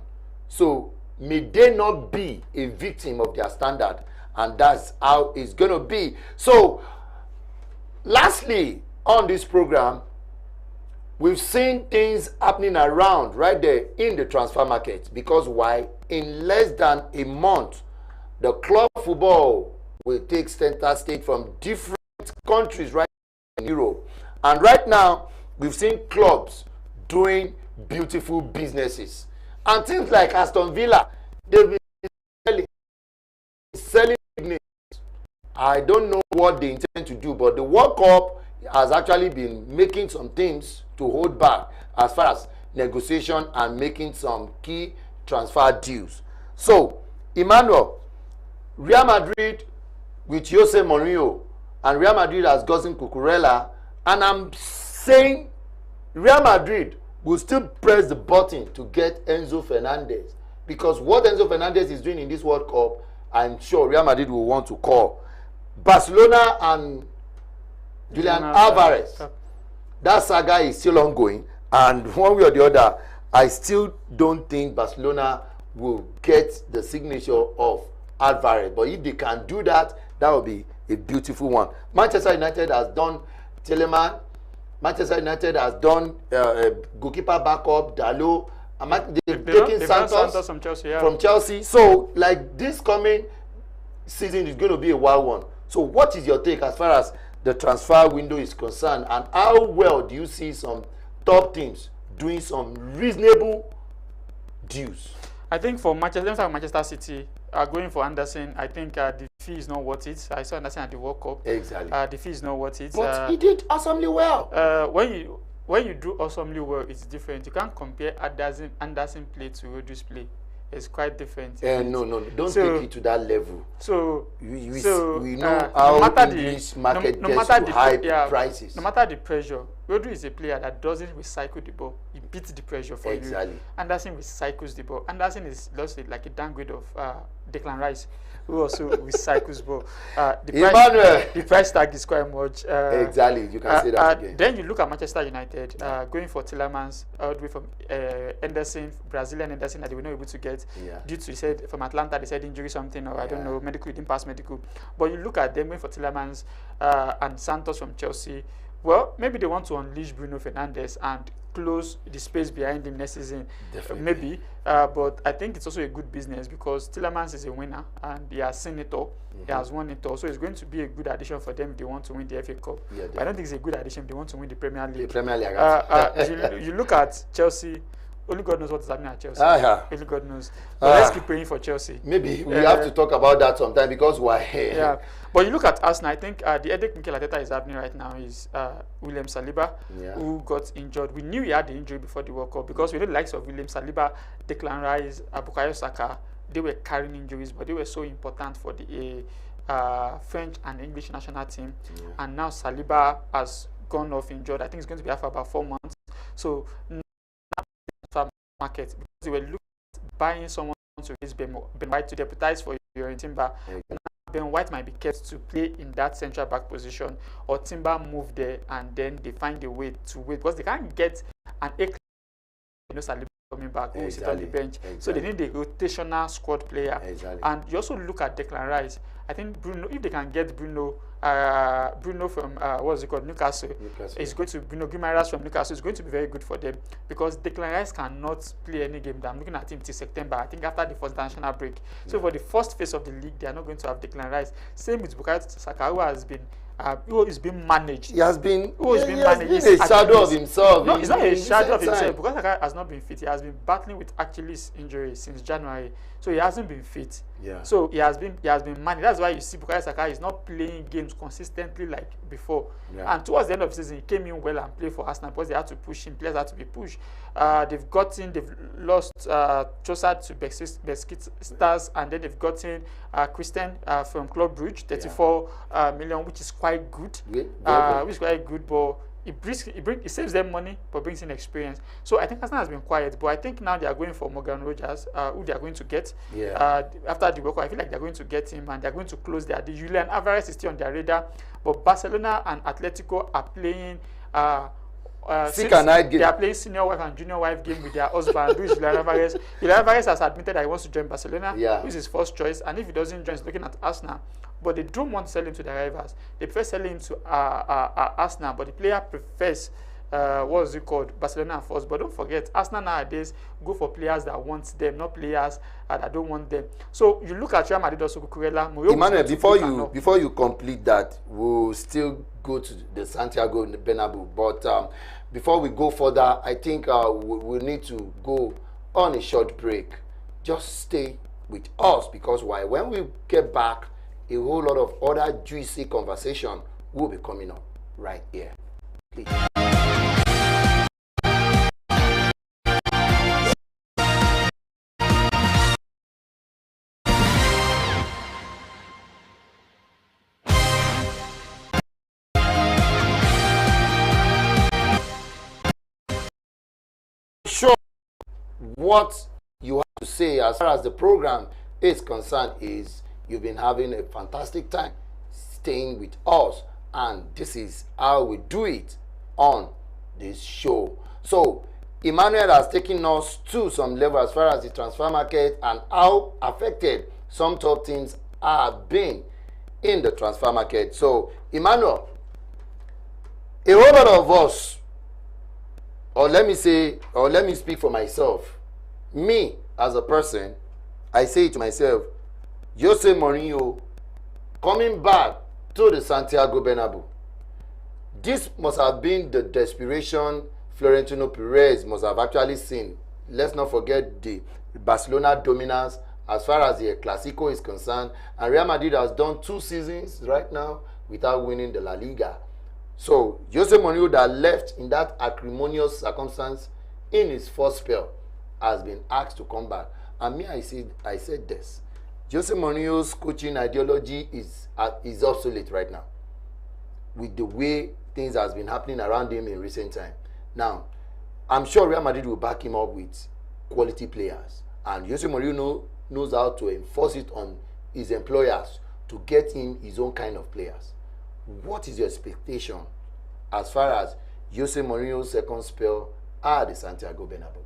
So may they not be a victim of their standard, and that's how it's going to be. So lastly, on this program, we've seen things happening around right there in the transfer market. Because why? in less than a month, the club football will take center stage from different countries right in Europe. And right now, we've seen clubs doing beautiful businesses. And things like Aston Villa, they've been selling business. I don't know what they intend to do, but the World Cup has actually been making some things to hold back as far as negotiation and making some key transfer deals. So, Emmanuel, Real Madrid with Jose Mourinho, and Real Madrid has gotten Cucurella, and I'm saying Real Madrid will still press the button to get Enzo Fernandez, because what Enzo Fernandez is doing in this World Cup, I'm sure Real Madrid will want to call. Barcelona and Julian Alvarez, that saga is still ongoing, and one way or the other, I still don't think Barcelona will get the signature of Alvarez. But if they can do that, that will be a beautiful one. Manchester United has done Telemann. Manchester United has done goalkeeper backup, Dalot. They've taken Santos from Chelsea, yeah. From Chelsea. So, like, this coming season is going to be a wild one. So, what is your take as far as the transfer window is concerned, and how well do you see some top teams doing some reasonable deals? I think for Manchester City, going for Anderson, I think the fee is not worth it. I saw Anderson at the World Cup. Exactly. The fee is not worth it. But he did awesomely well. When you do awesomely well, it's different. You can't compare Anderson play to Rodri's play. It's quite different. No, don't take it to that level. So we know how English market gets to high prices. No matter the pressure, Rodri is a player that doesn't recycle the ball. He beats the pressure for you. Anderson recycles the ball. Anderson is like a downgrade of Declan Rice, who also recycles ball. The price tag is quite much. Exactly, you can say that again. Then you look at Manchester United, going for Tillemans all the way from Henderson, Brazilian Henderson, that they were not able to get due to, he said, from Atlanta, they said injury something, or I don't know, medical, he didn't pass medical. But you look at them going for Tillemans and Santos from Chelsea. Well, maybe they want to unleash Bruno Fernandes and close the space behind him next season. Definitely. Maybe. But I think it's also a good business because Tillemans is a winner and he has seen it all. He has won it all. So it's going to be a good addition for them if they want to win the FA Cup. Yeah, but I don't think it's a good addition if they want to win the Premier League. The Premier League. You look at Chelsea. Only God knows what is happening at Chelsea. Only God knows. But let's keep praying for Chelsea. Maybe we have to talk about that sometime because we're here. Yeah. But you look at Arsenal, I think the headache Mikel Arteta is happening right now is William Saliba, who got injured. We knew he had the injury before the World Cup because we know the likes of William Saliba, Declan Rice, Bukayo Saka, they were carrying injuries, but they were so important for the French and English national team. And now Saliba has gone off injured. I think it's going to be out for about 4 months. So market because they were looking at buying someone to raise Ben White to deputize for your Timber. Ben White might be kept to play in that central back position, or Timber move there and then they find a way to wait because they can't get an Saliba coming back who will sit on the bench. So they need a rotational squad player. And you also look at Declan Rice. I think Bruno, if they can get Bruno from what's it called, Newcastle. It's going to Guimaraes from Newcastle is going to be very good for them because Declan Rice cannot play any game. I'm looking at him till September. I think after the first national break. So for the first phase of the league, they are not going to have Declan Rice. Same with Bukayo Saka, who has been who is being managed. He has been managed. He's a shadow of himself. No, he's not a shadow of himself. Bukayo Saka has not been fit. He has been battling with Achilles injury since January. So he hasn't been fit. So he has been managed. That's why you see Bukayo Saka is not playing games consistently like before. And towards the end of the season, he came in well and played for Arsenal because they had to push him. Players had to be pushed. They've lost Trossard to Besiktas, and then they've gotten Christian from Club Brugge, 34 million, which is quite good. Which is quite good, but it saves them money but brings in experience. So I think Arsenal has been quiet, but I think now they are going for Morgan Rogers, who they are going to get. After the World Cup, I feel like they are going to get him and they are going to close their deal. Julian Alvarez is still on their radar, but Barcelona and Atletico are playing they are playing senior wife and junior wife game with their husband, who is Julian Alvarez. Julian Alvarez has admitted that he wants to join Barcelona, who is his first choice, and if he doesn't join, he's looking at Arsenal. But they don't want to sell him to their rivals. They prefer selling him to Arsenal, but the player prefers what's it called, Barcelona first. But don't forget, Arsenal nowadays go for players that want them, not players that don't want them. So you look at Real Madrid also, Cucurella, Emmanuel, before you complete that, we'll still go to the Santiago Bernabeu. But before we go further, I think we need to go on a short break. Just stay with us, because why? When we get back, a whole lot of other juicy conversation will be coming up right here. Please. Sure, what you have to say as far as the program is concerned is you've been having a fantastic time staying with us, and this is how we do it on this show. So Emmanuel has taken us to some level as far as the transfer market and how affected some top teams have been in the transfer market. So Emmanuel, a whole lot of us, or let me speak for myself, me as a person, I say to myself, Jose Mourinho coming back to the Santiago Bernabeu, this must have been the desperation Florentino Perez must have actually seen. Let's not forget the Barcelona dominance as far as the Clasico is concerned, and Real Madrid has done 2 seasons right now without winning the La Liga. So Jose Mourinho, that left in that acrimonious circumstance in his first spell, has been asked to come back. And me, I said this: Jose Mourinho's coaching ideology is obsolete right now, with the way things has been happening around him in recent time. Now, I'm sure Real Madrid will back him up with quality players, and Jose Mourinho knows how to enforce it on his employers to get him his own kind of players. What is your expectation as far as Jose Mourinho's second spell at the Santiago Bernabeu?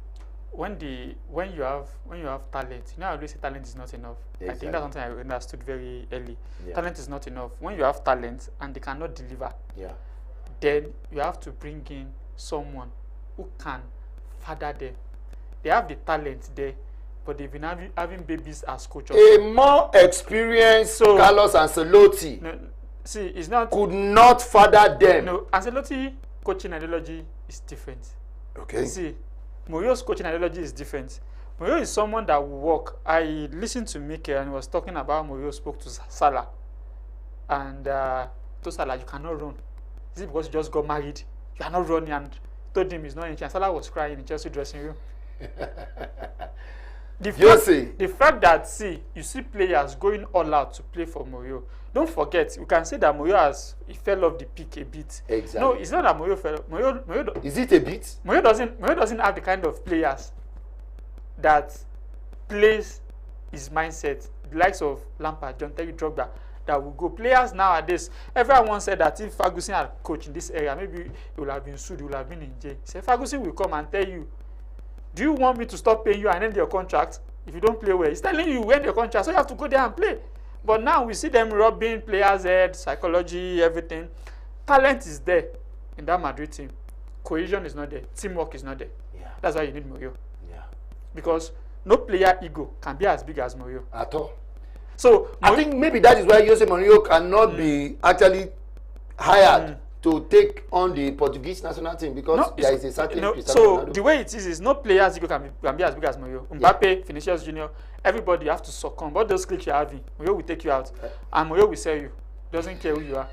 When you have talent, I always say talent is not enough. Exactly. I think that's something I understood very early. Yeah. Talent is not enough. When you have talent and they cannot deliver, then you have to bring in someone who can father them. They have the talent there, but they've been having babies as coaches. A more experienced Carlos Ancelotti could not father them. No, Ancelotti coaching ideology is different. Okay. See, Mourinho's coaching ideology is different. Mourinho is someone that will work. I listened to Mikel and he was talking about Mourinho spoke to Salah. And to Salah, you cannot run. Is it because you just got married? You are not running, and told him he's not in chance. Salah was crying in Chelsea dressing room. The fact that, you see players going all out to play for Mourinho. Don't forget, you can say that Mourinho fell off the peak a bit. Exactly. No, it's not that Mourinho fell. Mourinho, is it a bit? Mourinho doesn't have the kind of players that plays his mindset. The likes of Lampard, John Terry, Drogba, that will go. Players nowadays, everyone said that if Ferguson had coached in this area, maybe he would have been sued, he would have been in jail. He said, Ferguson will come and tell you, do you want me to stop paying you and end your contract if you don't play well? He's telling you end your contract, so you have to go there and play. But now we see them robbing players' head, psychology, everything. Talent is there in that Madrid team. Cohesion is not there. Teamwork is not there. Yeah. That's why you need Mourinho. Yeah. Because no player ego can be as big as Mourinho. At all. So I think maybe that is why Jose Mourinho cannot be actually hired to take on the Portuguese national team, because there is a certain so the way it is no player's ego can be as big as Mourinho. Mbappe, Vinicius Junior, everybody have to succumb. All those clicks you're having, Mourinho will take you out, and Mourinho will sell you. Doesn't care who you are.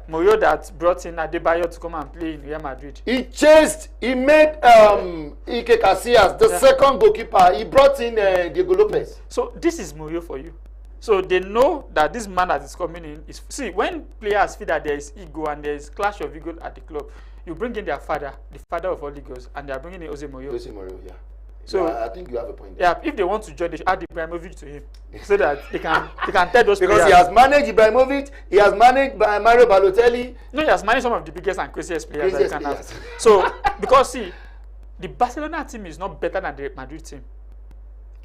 Mourinho that brought in Adebayo to come and play in Real Madrid. He made Ike Casillas the second goalkeeper. He brought in Diego Lopez. So this is Mourinho for you. So they know that this man that is coming in is... See, when players feel that there is ego and there is clash of ego at the club, you bring in their father, the father of all egos, and they are bringing in Jose Mourinho. Jose Mourinho, yeah. So I think you have a point there. Yeah, if they want to join, they should add Ibrahimovic to him, so that they can tell those because players. He has managed Ibrahimovic, he has managed Mario Balotelli. No, he has managed some of the biggest and craziest players that you can have. So, because the Barcelona team is not better than the Madrid team.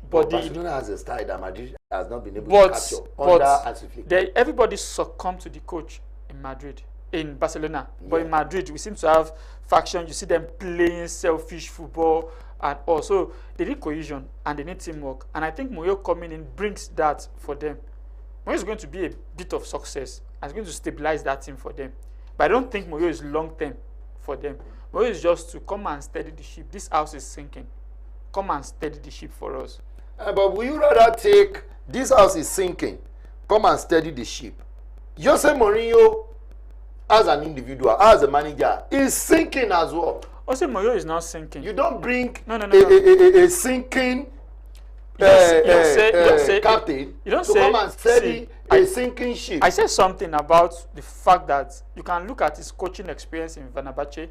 But Barcelona has a style that Madrid has not been able to capture under Hansi Flick. Everybody succumbed to the coach in Madrid. in Barcelona, but in Madrid, we seem to have faction. You see them playing selfish football, and also they need cohesion and they need teamwork. And I think Moyo coming in brings that for them. Moyo is going to be a bit of success and it's going to stabilize that team for them. But I don't think Moyo is long term for them. Moyo is just to come and steady the ship. This house is sinking. Come and steady the ship for us. But will you rather take this house is sinking, come and steady the ship? Jose Mourinho, as an individual, as a manager, is sinking as well. Jose Mourinho is not sinking. You don't bring a sinking captain you don't to say, come and steady a sinking ship. I said something about the fact that you can look at his coaching experience in Fenerbahce,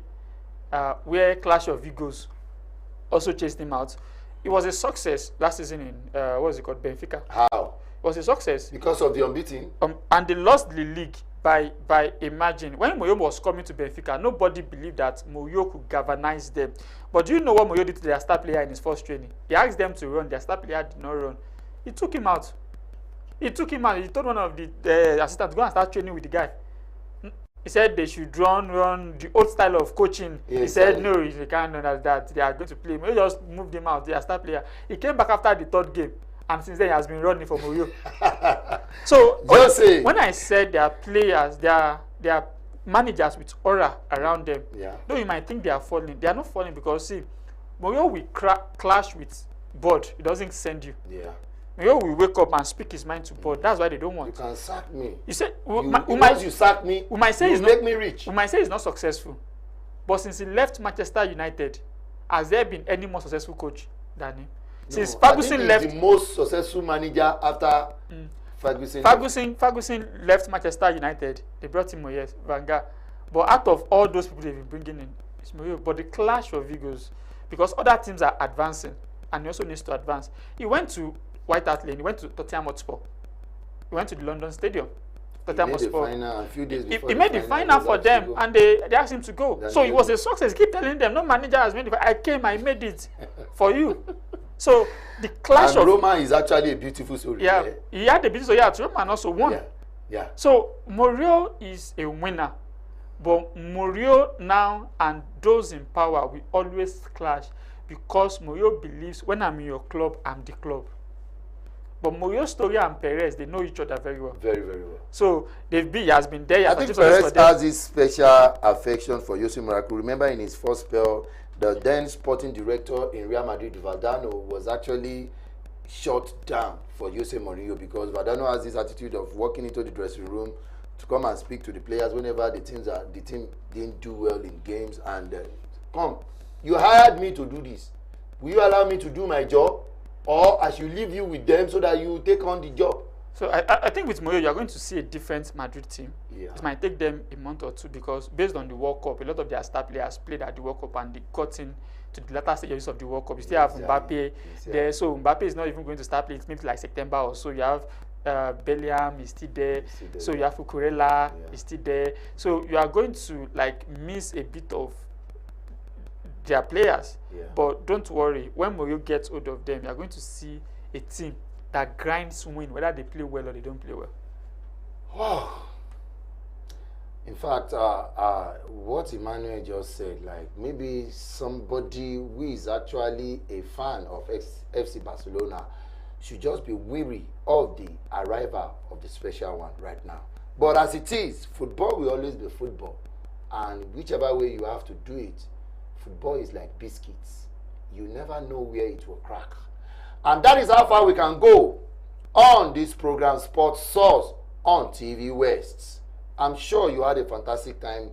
where Clash of Egos also chased him out. It was a success last season in what was it called, Benfica. How? It was a success Because of the unbeaten. And they lost the league by a margin. When Moyo was coming to Benfica, nobody believed that Moyo could galvanize them. But do you know what Moyo did to their star player in his first training? He asked them to run. Their star player did not run. He took him out. He took him out. He told one of the assistants to go and start training with the guy. He said they should run the old style of coaching. He said, no, they can't do that. They are going to play. Moyo just moved him out, their star player. He came back after the third game. And since then, he has been running for Moyo. So, when I said there are players, there are managers with aura around them, though you might think they are falling, they are not falling because, see, Moyo will clash with board. It doesn't send you. Moyo will wake up and speak his mind to board. That's why they don't want. You can sack me. You say, once you sack me, we might say you make me rich. We might say he's not successful. But since he left Manchester United, has there been any more successful coach than him? Since Ferguson left, the most successful manager after Ferguson. Ferguson left Manchester United. They brought him Moyes, Van Gaal. But out of all those people they've been bringing in, it's Moyo. But the clash of egos, because other teams are advancing, and he also needs to advance. He went to White Hart Lane. He went to Tottenham Hotspur. He went to the London Stadium. Tottenham Hotspur. He made the final for them, and they asked him to go. So it was a success. He keep telling them, no manager has made it. I came, I made it for you. So the clash of Roma is actually a beautiful story. Yeah, he had a beautiful story. Roma and also won. Yeah. So Mourinho is a winner, but Mourinho now and those in power will always clash because Mourinho believes when I'm in your club, I'm the club. But Mourinho's story and Perez, they know each other very well. Very, very well. So he has been there. I think Perez has this special affection for Jose Mourinho. Remember in his first spell, the then sporting director in Real Madrid, Valdano, was actually shut down for Jose Mourinho because Valdano has this attitude of walking into the dressing room to come and speak to the players whenever the team didn't do well in games and come, you hired me to do this. Will you allow me to do my job, or I should leave you with them so that you take on the job? So I think with Mourinho, you're going to see a different Madrid team. It might take them a month or two because based on the World Cup, a lot of their star players played at the World Cup and they got in to the latter stages of the World Cup. You still have Mbappe there, so Mbappe is not even going to start playing. It's maybe like September or so. You have Bellingham is still there. So you have Cucurella is still there. So you are going to like miss a bit of their players. But don't worry, when Mourinho gets hold of them, you are going to see a team that grinds win, whether they play well or they don't play well. Wow. In fact, what Emmanuel just said, like maybe somebody who is actually a fan of FC Barcelona should just be weary of the arrival of the special one right now. But as it is, football will always be football. And whichever way you have to do it, football is like biscuits. You never know where it will crack. And that is how far we can go on this program, Sports Source on TVWest. I'm sure you had a fantastic time.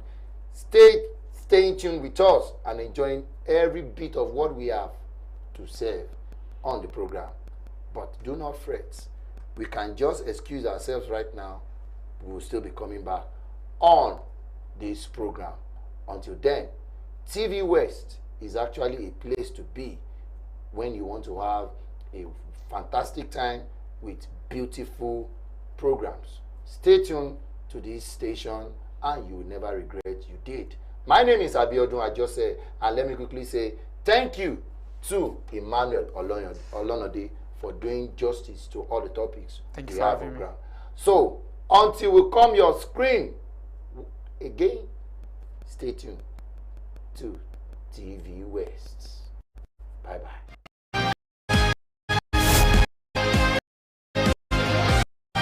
Staying tuned with us and enjoying every bit of what we have to serve on the program. But do not fret. We can just excuse ourselves right now. We will still be coming back on this program. Until then, TVWest is actually a place to be when you want to have a fantastic time with beautiful programs. Stay tuned to this station and you will never regret you did. My name is Abiodun Ajose, and let me quickly say thank you to Emmanuel Olonode for doing justice to all the topics. Thank you for having me. So until we come your screen again, stay tuned to TV West. Bye bye.